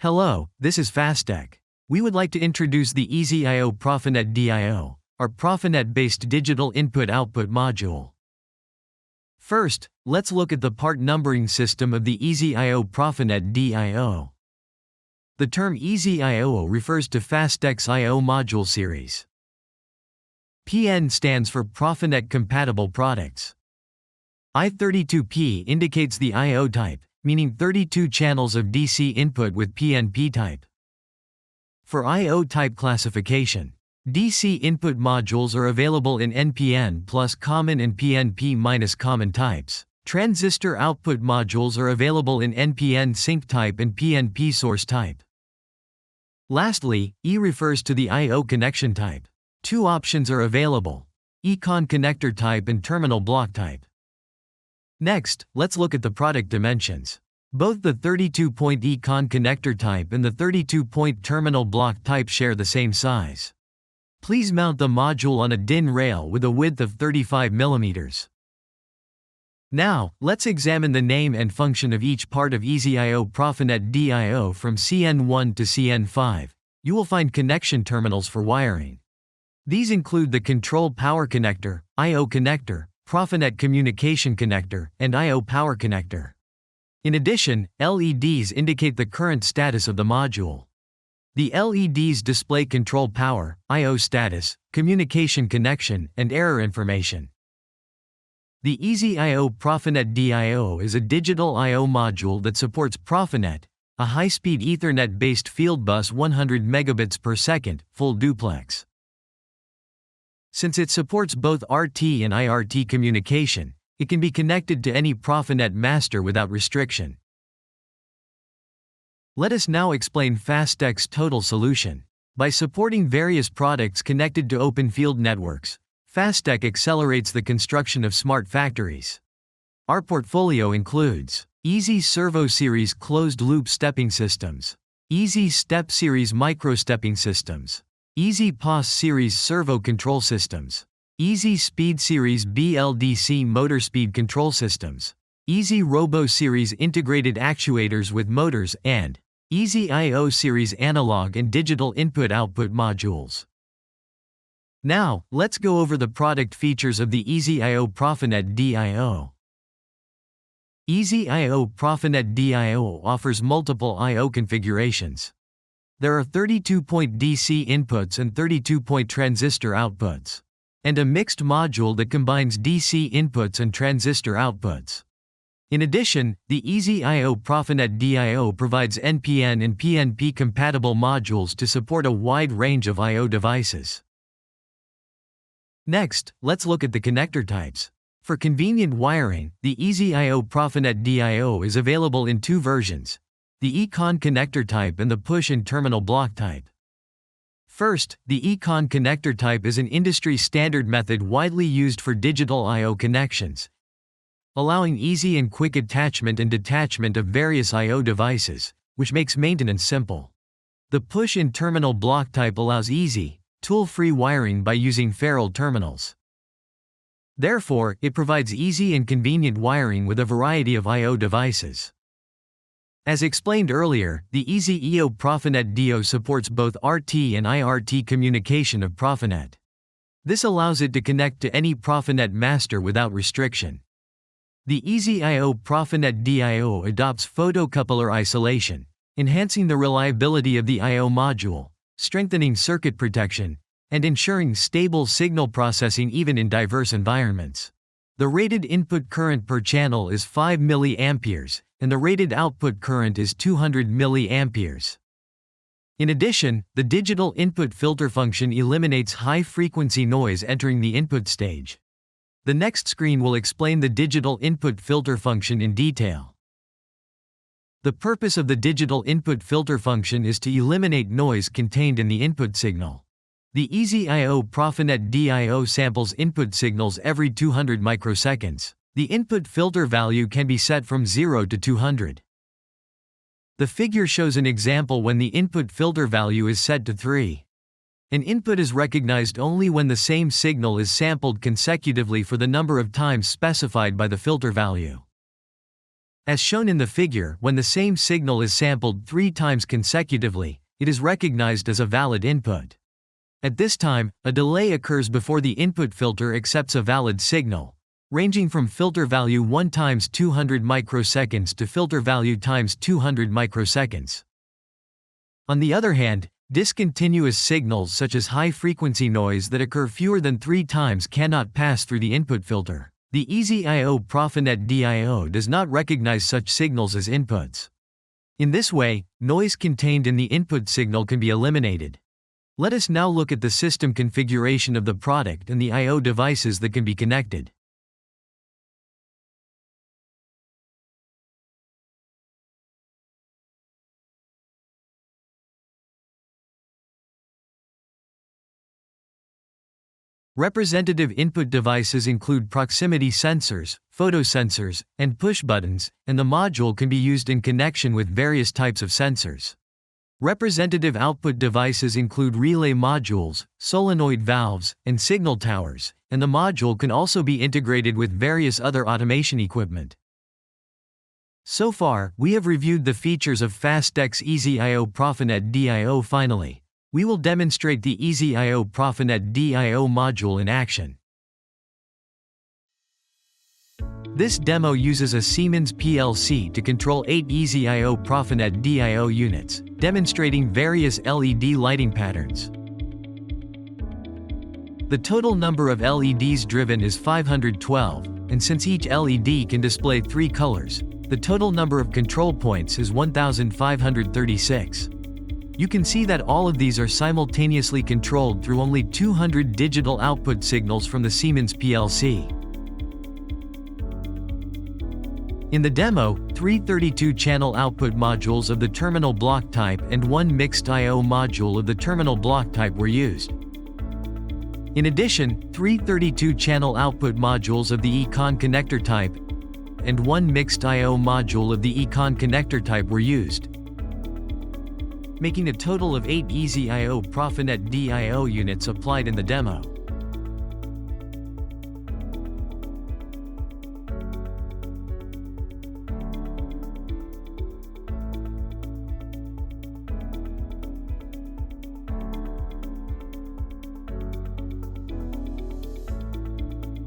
Hello, this is FASTECH. We would like to introduce the Ezi-IO-PN-DIO, our PROFINET-based digital input-output module. First, let's look at the part numbering system of the Ezi-IO-PN-DIO. The term Ezi-IO refers to FASTECH's I/O module series. PN stands for PROFINET-compatible products. I32P indicates the I/O type, meaning 32 channels of DC input with PNP type. For I/O type classification, DC input modules are available in NPN plus common and PNP minus common types. Transistor output modules are available in NPN sync type and PNP source type. Lastly, E refers to the I/O connection type. Two options are available: ECON connector type and terminal block type. Next, let's look at the product dimensions. Both the 32-point ECON connector type and the 32-point terminal block type share the same size. Please mount the module on a DIN rail with a width of 35 mm. Now, let's examine the name and function of each part of Ezi-IO-PN-DIO from CN1 to CN5. You will find connection terminals for wiring. These include the control power connector, I/O connector, PROFINET communication connector, and I/O power connector. In addition, LEDs indicate the current status of the module. The LEDs display control power, I/O status, communication connection, and error information. The Ezi-IO-PN-DIO is a digital I/O module that supports PROFINET, a high-speed Ethernet-based fieldbus 100 megabits per second, full duplex. Since it supports both RT and IRT communication, it can be connected to any PROFINET master without restriction. Let us now explain FASTECH's total solution. By supporting various products connected to open field networks, FASTECH accelerates the construction of smart factories. Our portfolio includes Ezi-SERVO series closed-loop stepping systems, Ezi-STEP series micro-stepping systems, Ezi-POS series servo control systems, Ezi-Speed series BLDC motor speed control systems, Ezi-ROBO series integrated actuators with motors, and Ezi-IO series analog and digital input-output modules. Now, let's go over the product features of the Ezi-IO-PN-DIO. Ezi-IO-PN-DIO offers multiple I/O configurations. There are 32-point DC inputs and 32-point transistor outputs, and a mixed module that combines DC inputs and transistor outputs. In addition, the Ezi-IO-PN-DIO provides NPN and PNP-compatible modules to support a wide range of I/O devices. Next, let's look at the connector types. For convenient wiring, the Ezi-IO-PN-DIO is available in two versions: the ECON connector type and the push and terminal block type. First, the ECON connector type is an industry standard method widely used for digital I/O connections, allowing easy and quick attachment and detachment of various I/O devices, which makes maintenance simple. The push and terminal block type allows easy, tool-free wiring by using ferrule terminals. Therefore, it provides easy and convenient wiring with a variety of I/O devices. As explained earlier, the Ezi-IO-PN-DIO supports both RT and IRT communication of PROFINET. This allows it to connect to any PROFINET master without restriction. The Ezi-IO-PN-DIO adopts photocoupler isolation, enhancing the reliability of the I/O module, strengthening circuit protection, and ensuring stable signal processing even in diverse environments. The rated input current per channel is 5 mA, and the rated output current is 200 mA. In addition, the digital input filter function eliminates high-frequency noise entering the input stage. The next screen will explain the digital input filter function in detail. The purpose of the digital input filter function is to eliminate noise contained in the input signal. The Ezi-IO-PN-DIO samples input signals every 200 microseconds. The input filter value can be set from 0 to 200. The figure shows an example when the input filter value is set to 3. An input is recognized only when the same signal is sampled consecutively for the number of times specified by the filter value. As shown in the figure, when the same signal is sampled 3 times consecutively, it is recognized as a valid input. At this time, a delay occurs before the input filter accepts a valid signal, ranging from filter value 1 times 200 microseconds to filter value times 200 microseconds. On the other hand, discontinuous signals such as high-frequency noise that occur fewer than 3 times cannot pass through the input filter. The Ezi-IO-PROFINET-DIO does not recognize such signals as inputs. In this way, noise contained in the input signal can be eliminated. Let us now look at the system configuration of the product and the I/O devices that can be connected. Representative input devices include proximity sensors, photosensors, and push buttons, and the module can be used in connection with various types of sensors. Representative output devices include relay modules, solenoid valves, and signal towers, and the module can also be integrated with various other automation equipment. So far, we have reviewed the features of FASTECH's Ezi-IO-PROFINET-DIO. Finally, we will demonstrate the Ezi-IO-PROFINET-DIO module in action. This demo uses a Siemens PLC to control 8 Ezi-IO-PROFINET-DIO units, demonstrating various LED lighting patterns. The total number of LEDs driven is 512, and since each LED can display 3 colors, the total number of control points is 1536. You can see that all of these are simultaneously controlled through only 200 digital output signals from the Siemens PLC. In the demo, 3 32-channel output modules of the terminal block type and 1 mixed I/O module of the terminal block type were used. In addition, 3 32-channel output modules of the E-CON connector type and 1 mixed I/O module of the E-CON connector type were used, making a total of 8 Ezi-IO-PROFINET-DIO units applied in the demo.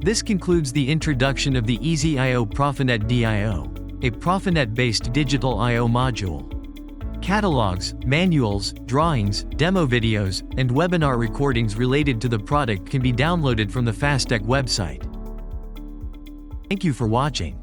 This concludes the introduction of the Ezi-IO-PROFINET-DIO, a PROFINET-based digital I/O module. Catalogs, manuals, drawings, demo videos, and webinar recordings related to the product can be downloaded from the FASTECH website. Thank you for watching.